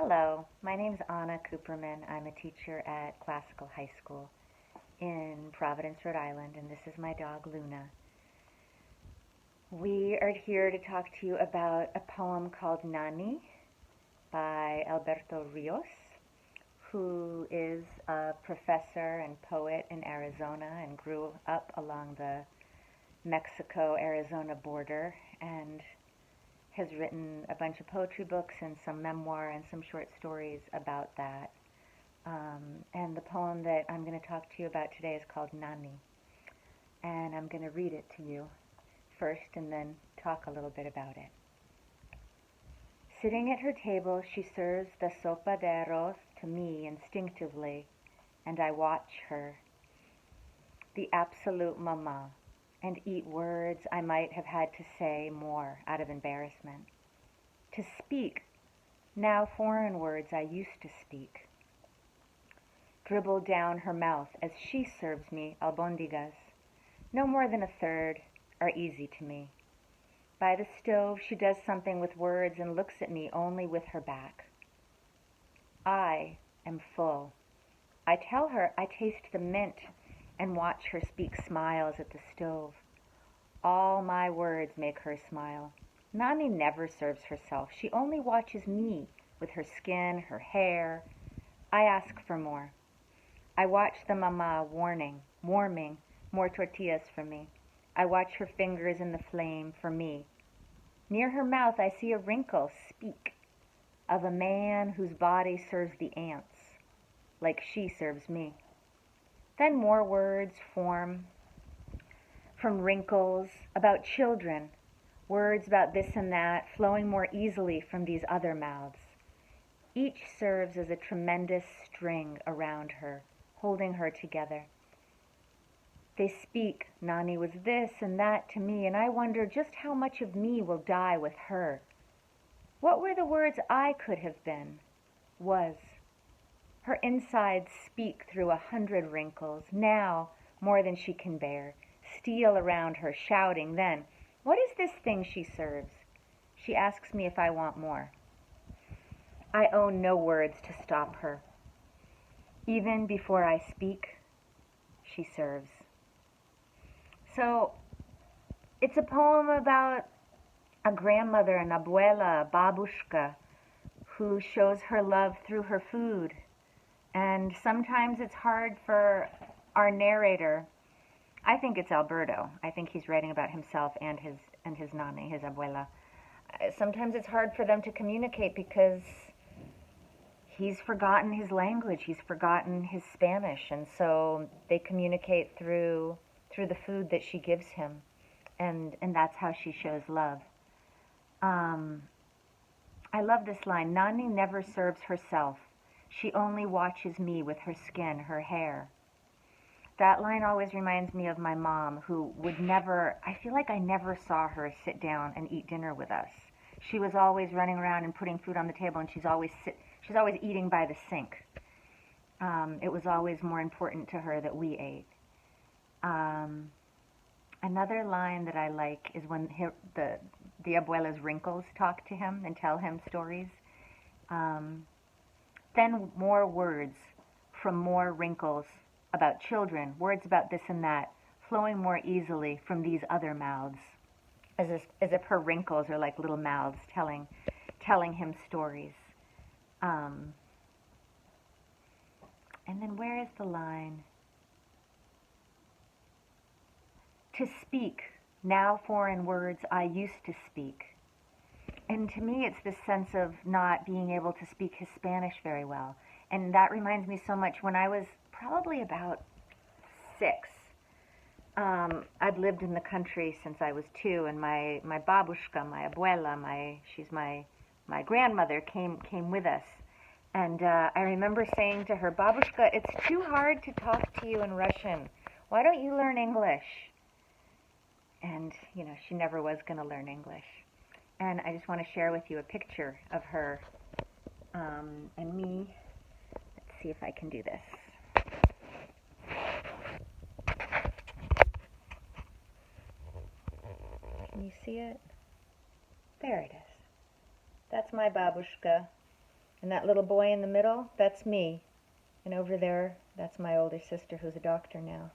Hello, my name's Anna Cooperman. I'm a teacher at Classical High School in Providence, Rhode Island, and this is my dog Luna. We are here to talk to you about a poem called Nani by Alberto Ríos, who is a professor and poet in Arizona and grew up along the Mexico-Arizona border and has written a bunch of poetry books and some memoir and some short stories about that. And the poem that I'm going to talk to you about today is called Nani. And I'm going to read it to you first and then talk a little bit about it. Sitting at her table, she serves the sopa de arroz to me instinctively, and I watch her, the absolute mama, and eat words I might have had to say more out of embarrassment. To speak, now foreign words I used to speak. Dribble down her mouth as she serves me albondigas. No more than a third are easy to me. By the stove, she does something with words and looks at me only with her back. I am full. I tell her I taste the mint and watch her speak smiles at the stove. All my words make her smile. Nani never serves herself. She only watches me with her skin, her hair. I ask for more. I watch the mama warming more tortillas for me. I watch her fingers in the flame for me. Near her mouth I see a wrinkle speak of a man whose body serves the ants, like she serves me. Then more words form from wrinkles about children, words about this and that, flowing more easily from these other mouths. Each serves as a tremendous string around her, holding her together. They speak, Nani was this and that to me, and I wonder just how much of me will die with her. What were the words I could have been? Was. Her insides speak through 100 wrinkles, now more than she can bear. Steal around her, shouting. Then, what is this thing she serves? She asks me if I want more. I own no words to stop her. Even before I speak, she serves. So, it's a poem about a grandmother, an abuela, a babushka, who shows her love through her food. And sometimes it's hard for our narrator. I think it's Alberto. I think he's writing about himself and his Nani, his abuela. Sometimes it's hard for them to communicate because he's forgotten his language. He's forgotten his Spanish, and so they communicate through the food that she gives him, and that's how she shows love. I love this line. Nani never serves herself. She only watches me with her skin, her hair. That line always reminds me of my mom, who would never, I feel like I never saw her sit down and eat dinner with us. She was always running around and putting food on the table, and she's always eating by the sink. It was always more important to her that we ate. Another line that I like is when the abuela's wrinkles talk to him and tell him stories. Then more words from more wrinkles about children, words about this and that, flowing more easily from these other mouths, as if her wrinkles are like little mouths telling him stories. And then where is the line? To speak, now foreign words I used to speak. And to me, it's this sense of not being able to speak his Spanish very well. And that reminds me so much when I was probably about 6. I'd lived in the country since I was 2, and my babushka, my abuela, she's my grandmother, came with us. And I remember saying to her, Babushka, it's too hard to talk to you in Russian. Why don't you learn English? And, she never was going to learn English. And I just want to share with you a picture of her and me. Let's see if I can do this. Can you see it? There it is. That's my babushka. And that little boy in the middle, that's me. And over there, that's my older sister who's a doctor now.